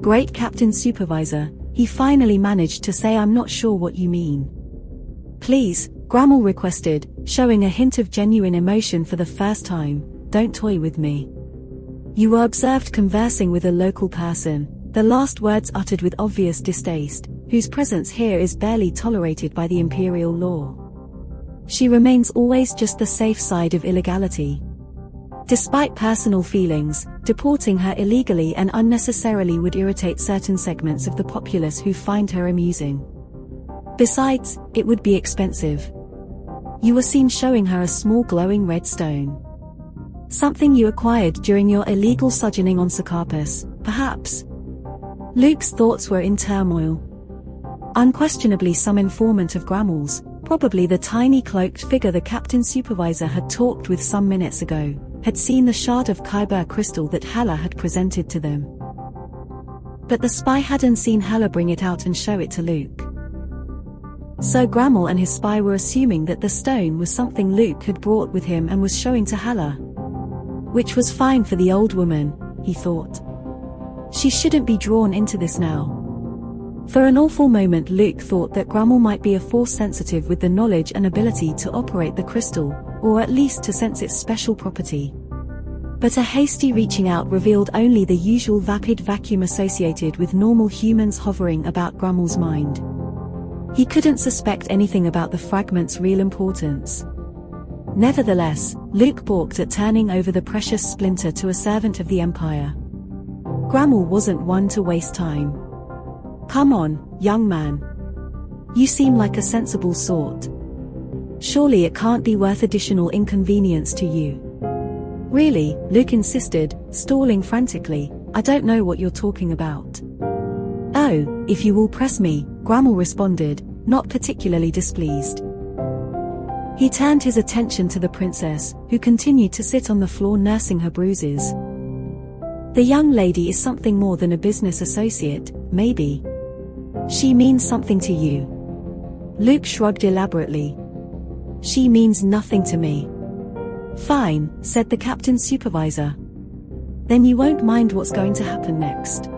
Great Captain Supervisor, he finally managed to say, "I'm not sure what you mean." "Please," Grammel requested, showing a hint of genuine emotion for the first time, "don't toy with me." "You were observed conversing with a local person," the last words uttered with obvious distaste, "whose presence here is barely tolerated by the imperial law. She remains always just the safe side of illegality. Despite personal feelings, deporting her illegally and unnecessarily would irritate certain segments of the populace who find her amusing. Besides, it would be expensive. You were seen showing her a small glowing red stone. Something you acquired during your illegal sojourning on Sarcopus, perhaps?" Luke's thoughts were in turmoil. Unquestionably some informant of Grammel's, probably the tiny cloaked figure the Captain Supervisor had talked with some minutes ago, had seen the shard of Kyber crystal that Hala had presented to them. But the spy hadn't seen Hala bring it out and show it to Luke. So Grammel and his spy were assuming that the stone was something Luke had brought with him and was showing to Hala. Which was fine for the old woman, he thought. She shouldn't be drawn into this now. For an awful moment Luke thought that Grammel might be a force sensitive with the knowledge and ability to operate the crystal, or at least to sense its special property. But a hasty reaching out revealed only the usual vapid vacuum associated with normal humans hovering about Grammel's mind. He couldn't suspect anything about the fragment's real importance. Nevertheless, Luke balked at turning over the precious splinter to a servant of the Empire. Grammel wasn't one to waste time. "Come on, young man. You seem like a sensible sort. Surely it can't be worth additional inconvenience to you." "Really," Luke insisted, stalling frantically, "I don't know what you're talking about." "Oh, if you will press me," Grammel responded, not particularly displeased. He turned his attention to the princess, who continued to sit on the floor nursing her bruises. "The young lady is something more than a business associate, maybe. She means something to you." Luke shrugged elaborately. "She means nothing to me." "Fine," said the Captain Supervisor. "Then you won't mind what's going to happen next."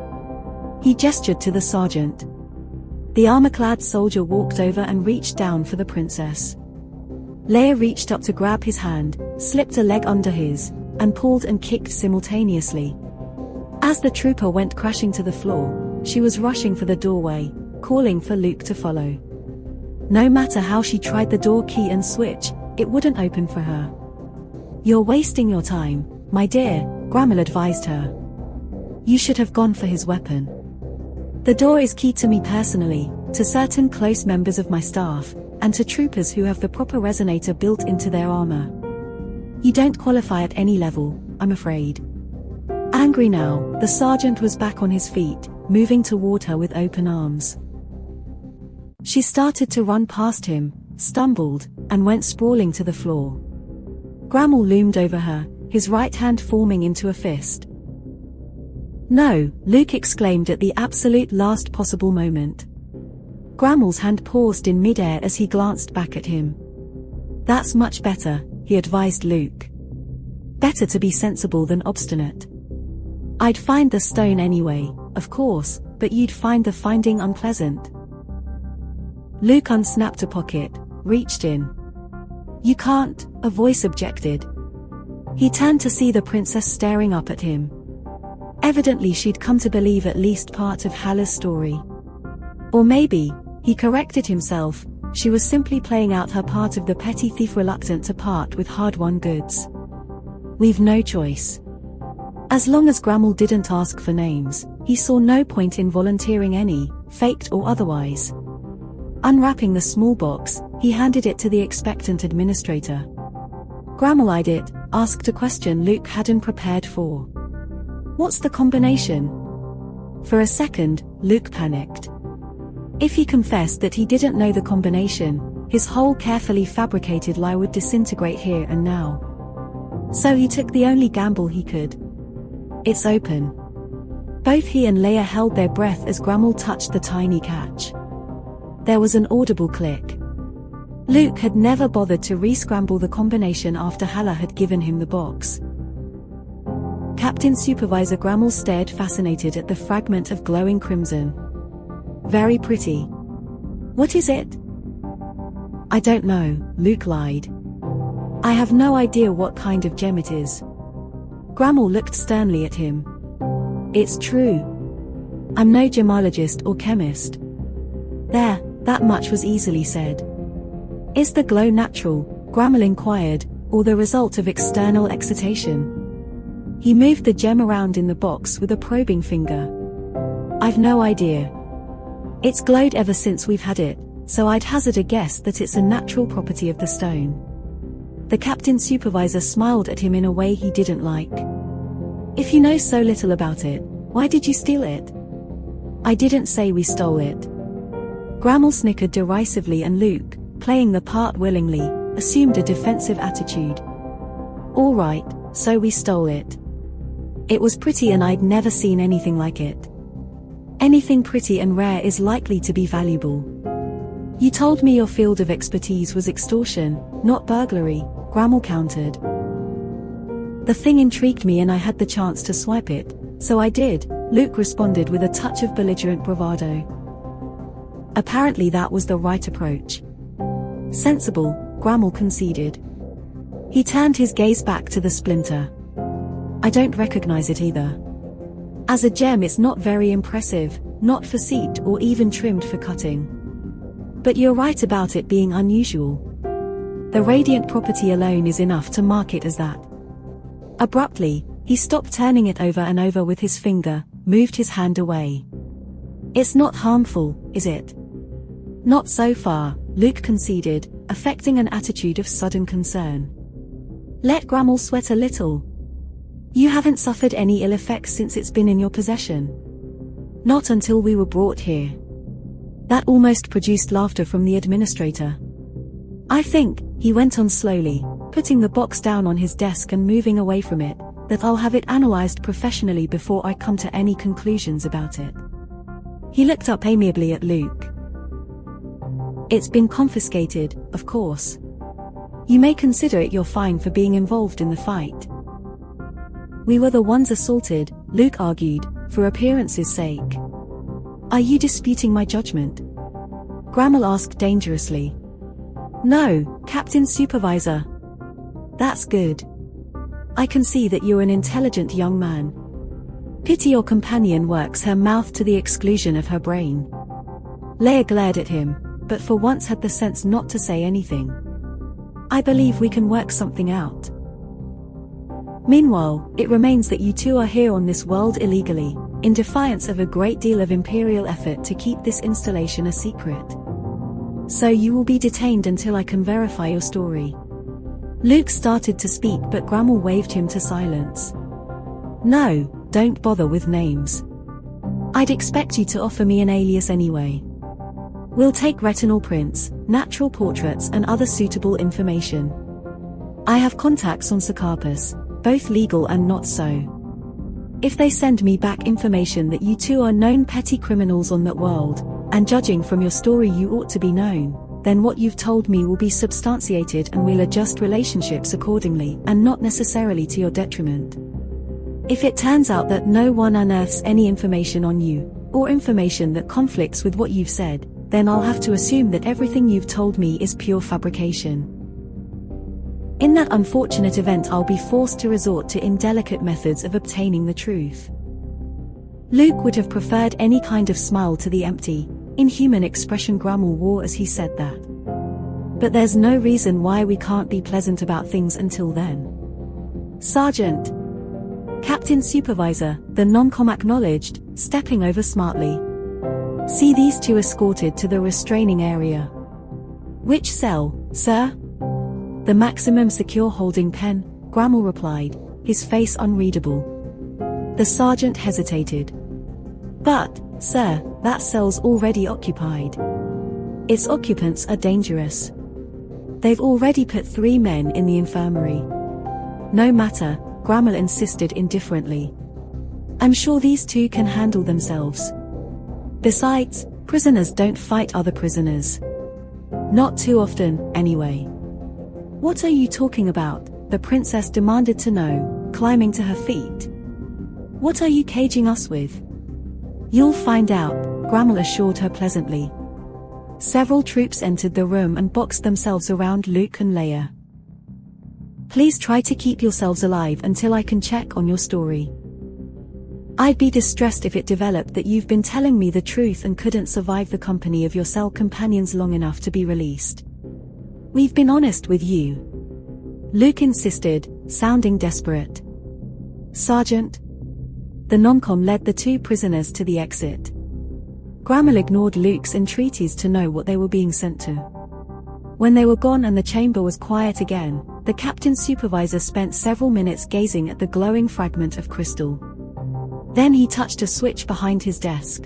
He gestured to the sergeant. The armor-clad soldier walked over and reached down for the princess. Leia reached up to grab his hand, slipped a leg under his, and pulled and kicked simultaneously. As the trooper went crashing to the floor, she was rushing for the doorway, calling for Luke to follow. No matter how she tried the door key and switch, it wouldn't open for her. "You're wasting your time, my dear," Grammel advised her. "You should have gone for his weapon. The door is key to me personally, to certain close members of my staff, and to troopers who have the proper resonator built into their armor. You don't qualify at any level, I'm afraid." Angry now, the sergeant was back on his feet, moving toward her with open arms. She started to run past him, stumbled, and went sprawling to the floor. Grammel loomed over her, his right hand forming into a fist. "No," Luke exclaimed at the absolute last possible moment. Grammel's hand paused in midair as he glanced back at him. "That's much better," he advised Luke. "Better to be sensible than obstinate. I'd find the stone anyway, of course, but you'd find the finding unpleasant." Luke unsnapped a pocket, reached in. "You can't," a voice objected. He turned to see the princess staring up at him. Evidently she'd come to believe at least part of Hala's story. Or maybe, he corrected himself, she was simply playing out her part of the petty thief reluctant to part with hard-won goods. "We've no choice." As long as Grammel didn't ask for names, he saw no point in volunteering any, faked or otherwise. Unwrapping the small box, he handed it to the expectant administrator. Grammel eyed it, asked a question Luke hadn't prepared for. "What's the combination?" For a second, Luke panicked. If he confessed that he didn't know the combination, his whole carefully fabricated lie would disintegrate here and now. So he took the only gamble he could. "It's open." Both he and Leia held their breath as Grammel touched the tiny catch. There was an audible click. Luke had never bothered to re-scramble the combination after Hala had given him the box. Captain Supervisor Grammel stared fascinated at the fragment of glowing crimson. Very pretty. What is it? I don't know, Luke lied. I have no idea what kind of gem it is. Grammel looked sternly at him. It's true. I'm no gemologist or chemist. There, that much was easily said. Is the glow natural, Grammel inquired, or the result of external excitation? He moved the gem around in the box with a probing finger. I've no idea. It's glowed ever since we've had it, so I'd hazard a guess that it's a natural property of the stone. The Captain Supervisor smiled at him in a way he didn't like. If you know so little about it, why did you steal it? I didn't say we stole it. Grammel snickered derisively and Luke, playing the part willingly, assumed a defensive attitude. All right, so we stole it. It was pretty and I'd never seen anything like it. Anything pretty and rare is likely to be valuable. You told me your field of expertise was extortion, not burglary, Grammel countered. The thing intrigued me and I had the chance to swipe it, so I did, Luke responded with a touch of belligerent bravado. Apparently that was the right approach. Sensible, Grammel conceded. He turned his gaze back to the splinter. I don't recognize it either. As a gem it's not very impressive, not facete or even trimmed for cutting. But you're right about it being unusual. The radiant property alone is enough to mark it as that. Abruptly, he stopped turning it over and over with his finger, moved his hand away. It's not harmful, is it? Not so far, Luke conceded, affecting an attitude of sudden concern. Let Grammel sweat a little. You haven't suffered any ill effects since it's been in your possession. Not until we were brought here. That almost produced laughter from the administrator. I think, he went on slowly, putting the box down on his desk and moving away from it, that I'll have it analyzed professionally before I come to any conclusions about it. He looked up amiably at Luke. It's been confiscated, of course. You may consider it your fine for being involved in the fight. We were the ones assaulted, Luke argued, for appearance's sake. Are you disputing my judgment? Grammel asked dangerously. No, Captain Supervisor. That's good. I can see that you're an intelligent young man. Pity your companion works her mouth to the exclusion of her brain. Leia glared at him, but for once had the sense not to say anything. I believe we can work something out. Meanwhile, it remains that you two are here on this world illegally, in defiance of a great deal of Imperial effort to keep this installation a secret. So you will be detained until I can verify your story. Luke started to speak but Grammel waved him to silence. No, don't bother with names. I'd expect you to offer me an alias anyway. We'll take retinal prints, natural portraits and other suitable information. I have contacts on Sarcopus, both legal and not so. If they send me back information that you two are known petty criminals on that world, and judging from your story you ought to be known, then what you've told me will be substantiated and we'll adjust relationships accordingly and not necessarily to your detriment. If it turns out that no one unearths any information on you, or information that conflicts with what you've said, then I'll have to assume that everything you've told me is pure fabrication. In that unfortunate event I'll be forced to resort to indelicate methods of obtaining the truth. Luke would have preferred any kind of smile to the empty, inhuman expression Grammel wore as he said that. But there's no reason why we can't be pleasant about things until then. Sergeant. Captain Supervisor, the non-com acknowledged, stepping over smartly. See these two escorted to the restraining area. Which cell, sir? The maximum secure holding pen, Grammel replied, his face unreadable. The sergeant hesitated. But, sir, that cell's already occupied. Its occupants are dangerous. They've already put 3 men in the infirmary. No matter, Grammel insisted indifferently. I'm sure these two can handle themselves. Besides, prisoners don't fight other prisoners. Not too often, anyway. What are you talking about? The princess demanded to know, climbing to her feet. What are you caging us with? You'll find out, Grammel assured her pleasantly. Several troops entered the room and boxed themselves around Luke and Leia. Please try to keep yourselves alive until I can check on your story. I'd be distressed if it developed that you've been telling me the truth and couldn't survive the company of your cell companions long enough to be released. We've been honest with you. Luke insisted, sounding desperate. Sergeant. The noncom led the two prisoners to the exit. Grammel ignored Luke's entreaties to know what they were being sent to. When they were gone and the chamber was quiet again, the captain's supervisor spent several minutes gazing at the glowing fragment of crystal. Then he touched a switch behind his desk.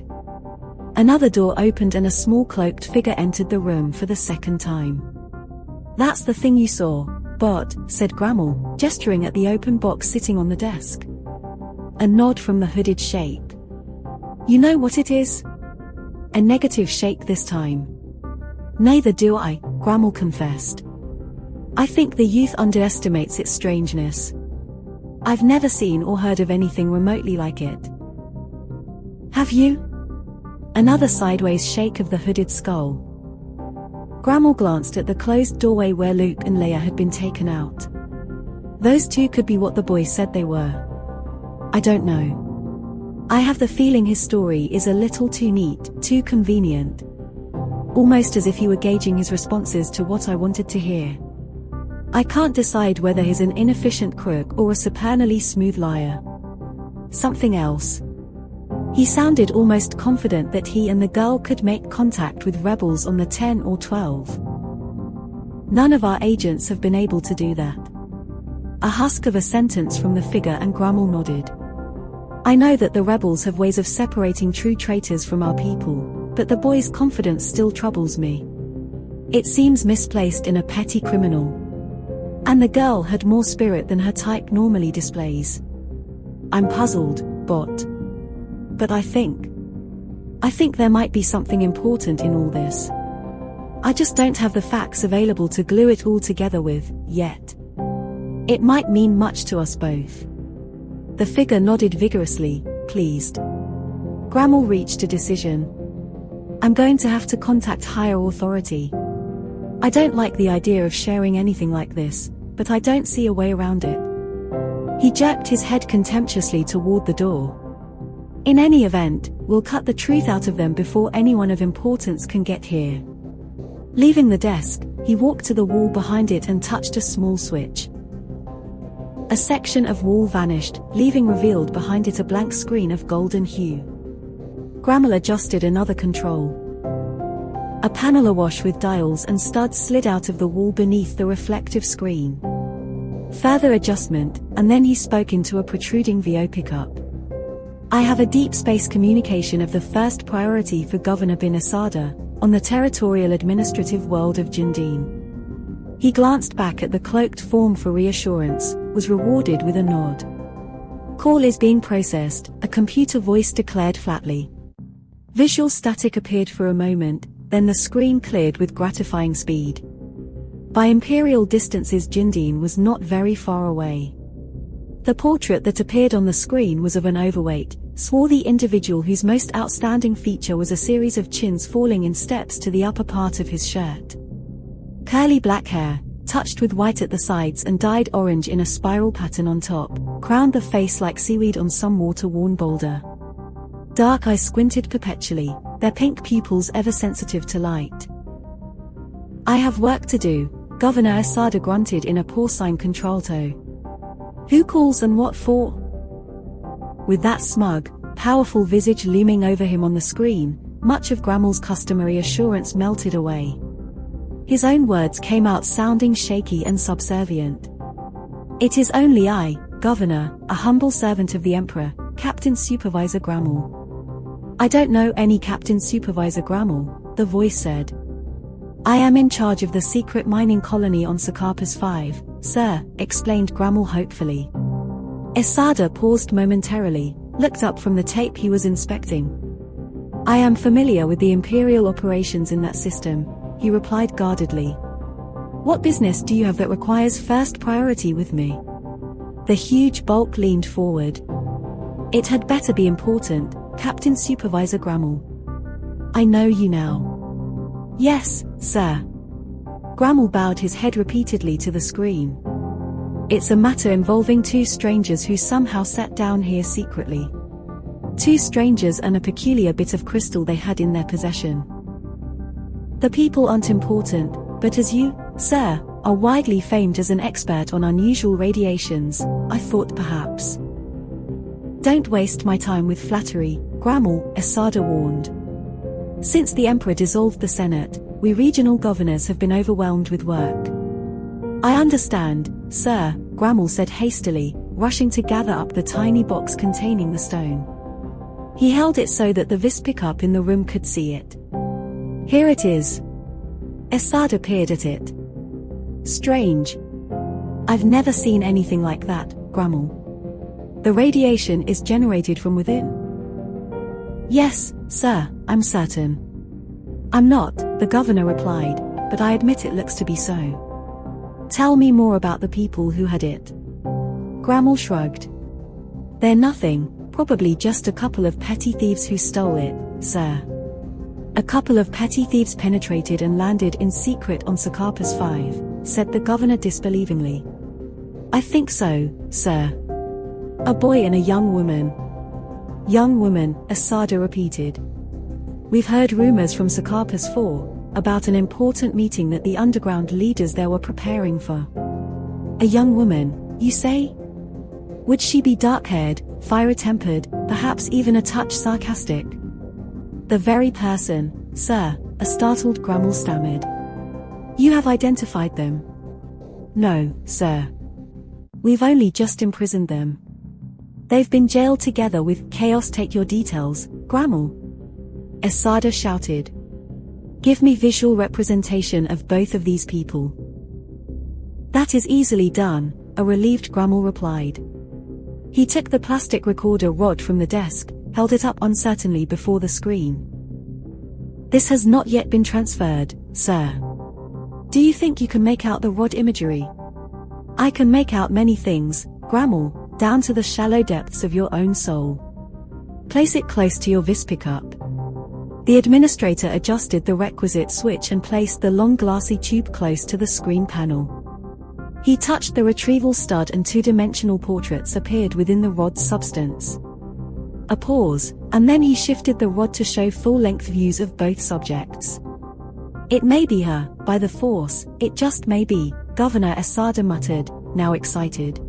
Another door opened and a small cloaked figure entered the room for the second time. That's the thing you saw, Bot, said Grammel, gesturing at the open box sitting on the desk. A nod from the hooded shape. You know what it is? A negative shake this time. Neither do I, Grammel confessed. I think the youth underestimates its strangeness. I've never seen or heard of anything remotely like it. Have you? Another sideways shake of the hooded skull. Grammel glanced at the closed doorway where Luke and Leia had been taken out. Those two could be what the boys said they were. I don't know. I have the feeling his story is a little too neat, too convenient. Almost as if he were gauging his responses to what I wanted to hear. I can't decide whether he's an inefficient crook or a supernally smooth liar. Something else. He sounded almost confident that he and the girl could make contact with rebels on the 10 or 12. None of our agents have been able to do that. A husk of a sentence from the figure and Grammel nodded. I know that the rebels have ways of separating true traitors from our people, but the boy's confidence still troubles me. It seems misplaced in a petty criminal. And the girl had more spirit than her type normally displays. I'm puzzled, Bot. But I think there might be something important in all this. I just don't have the facts available to glue it all together with, yet. It might mean much to us both. The figure nodded vigorously, pleased. Grammel reached a decision. I'm going to have to contact higher authority. I don't like the idea of sharing anything like this, but I don't see a way around it. He jerked his head contemptuously toward the door. In any event, we'll cut the truth out of them before anyone of importance can get here. Leaving the desk, he walked to the wall behind it and touched a small switch. A section of wall vanished, leaving revealed behind it a blank screen of golden hue. Grammel adjusted another control. A panel awash with dials and studs slid out of the wall beneath the reflective screen. Further adjustment, and then he spoke into a protruding VO pickup. I have a deep space communication of the first priority for Governor bin Asada, on the territorial administrative world of Jindine. He glanced back at the cloaked form for reassurance, was rewarded with a nod. Call is being processed, a computer voice declared flatly. Visual static appeared for a moment, then the screen cleared with gratifying speed. By imperial distances, Jindine was not very far away. The portrait that appeared on the screen was of an overweight, swarthy individual whose most outstanding feature was a series of chins falling in steps to the upper part of his shirt. Curly black hair, touched with white at the sides and dyed orange in a spiral pattern on top, crowned the face like seaweed on some water-worn boulder. Dark eyes squinted perpetually, their pink pupils ever sensitive to light. I have work to do, Governor Asada grunted in a porcine contralto. Who calls and what for? With that smug, powerful visage looming over him on the screen, much of Grammel's customary assurance melted away. His own words came out sounding shaky and subservient. It is only I, Governor, a humble servant of the Emperor, Captain Supervisor Grammel. I don't know any Captain Supervisor Grammel, the voice said. I am in charge of the secret mining colony on Sakarpas 5, sir, explained Grammel hopefully. Asada paused momentarily, looked up from the tape he was inspecting. I am familiar with the Imperial operations in that system, he replied guardedly. What business do you have that requires first priority with me? The huge bulk leaned forward. It had better be important, Captain Supervisor Grammel. I know you now. Yes, sir. Grammel bowed his head repeatedly to the screen. It's a matter involving two strangers who somehow sat down here secretly. Two strangers and a peculiar bit of crystal they had in their possession. The people aren't important, but as you, sir, are widely famed as an expert on unusual radiations, I thought perhaps. Don't waste my time with flattery, Grammel, Esada warned. Since the Emperor dissolved the Senate, we regional governors have been overwhelmed with work. I understand, sir, Grammel said hastily, rushing to gather up the tiny box containing the stone. He held it so that the vice pickup in the room could see it. Here it is. Esada peered at it. Strange. I've never seen anything like that, Grammel. The radiation is generated from within. Yes, sir, I'm certain. I'm not, the governor replied, but I admit it looks to be so. Tell me more about the people who had it. Grammel shrugged. They're nothing, probably just a couple of petty thieves who stole it, sir. A couple of petty thieves penetrated and landed in secret on Sakarpas 5, said the governor disbelievingly. I think so, sir. A boy and a young woman. Young woman, Esada repeated. We've heard rumors from Sakarpas 4, about an important meeting that the underground leaders there were preparing for. A young woman, you say? Would she be dark-haired, fiery-tempered, perhaps even a touch sarcastic? The very person, sir, a startled Grammel stammered. You have identified them? No, sir. We've only just imprisoned them. They've been jailed together with Chaos. Take your details, Grammel. Esada shouted. Give me visual representation of both of these people. That is easily done, a relieved Grammel replied. He took the plastic recorder rod from the desk, held it up uncertainly before the screen. This has not yet been transferred, sir. Do you think you can make out the rod imagery? I can make out many things, Grammel, down to the shallow depths of your own soul. Place it close to your vis pickup. The administrator adjusted the requisite switch and placed the long glassy tube close to the screen panel. He touched the retrieval stud and two-dimensional portraits appeared within the rod's substance. A pause, and then he shifted the rod to show full-length views of both subjects. It may be her, by the force, it just may be, Governor Esada muttered, now excited.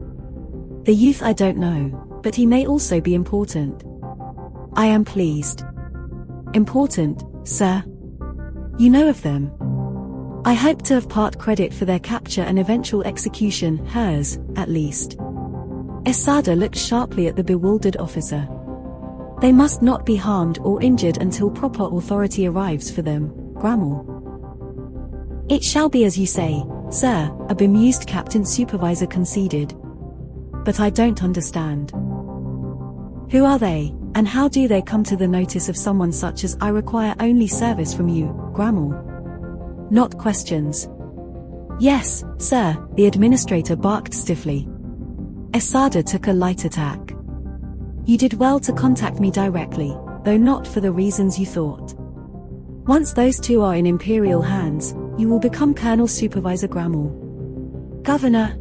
The youth I don't know, but he may also be important. I am pleased. Important, sir? You know of them? I hope to have part credit for their capture and eventual execution, hers, at least. Esada looked sharply at the bewildered officer. They must not be harmed or injured until proper authority arrives for them, Grammel. It shall be as you say, sir, a bemused Captain Supervisor conceded. But I don't understand. Who are they, and how do they come to the notice of someone such as I? Require only service from you, Grammel. Not questions. Yes, sir, the administrator barked stiffly. Esada took a light attack. You did well to contact me directly, though not for the reasons you thought. Once those two are in Imperial hands, you will become Colonel Supervisor Grammel. Governor.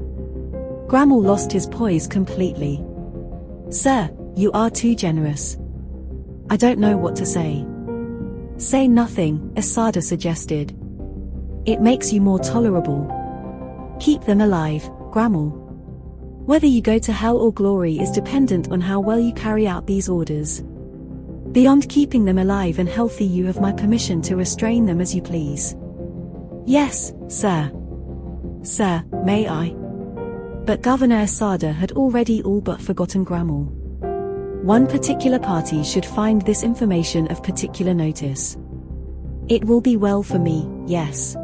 Grammel lost his poise completely. Sir, you are too generous. I don't know what to say. Say nothing, Esada suggested. It makes you more tolerable. Keep them alive, Grammel. Whether you go to hell or glory is dependent on how well you carry out these orders. Beyond keeping them alive and healthy, you have my permission to restrain them as you please. Yes, sir. Sir, may I? But Governor Esada had already all but forgotten Grammel. One particular party should find this information of particular notice. It will be well for me, yes.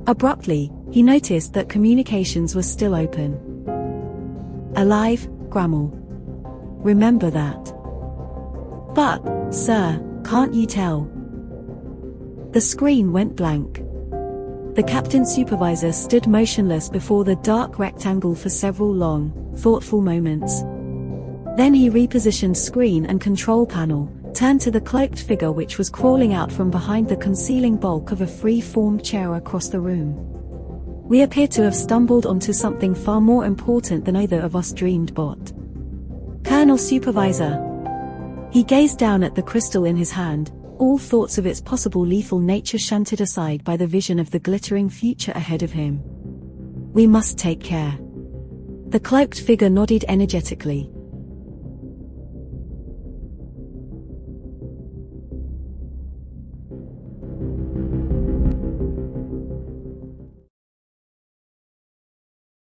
Abruptly, he noticed that communications were still open. Alive, Grammel. Remember that. But, sir, can't you tell? The screen went blank. The Captain Supervisor stood motionless before the dark rectangle for several long, thoughtful moments. Then he repositioned screen and control panel, turned to the cloaked figure which was crawling out from behind the concealing bulk of a free-formed chair across the room. We appear to have stumbled onto something far more important than either of us dreamed, Bot. Colonel Supervisor. He gazed down at the crystal in his hand, all thoughts of its possible lethal nature shunted aside by the vision of the glittering future ahead of him. We must take care. The cloaked figure nodded energetically.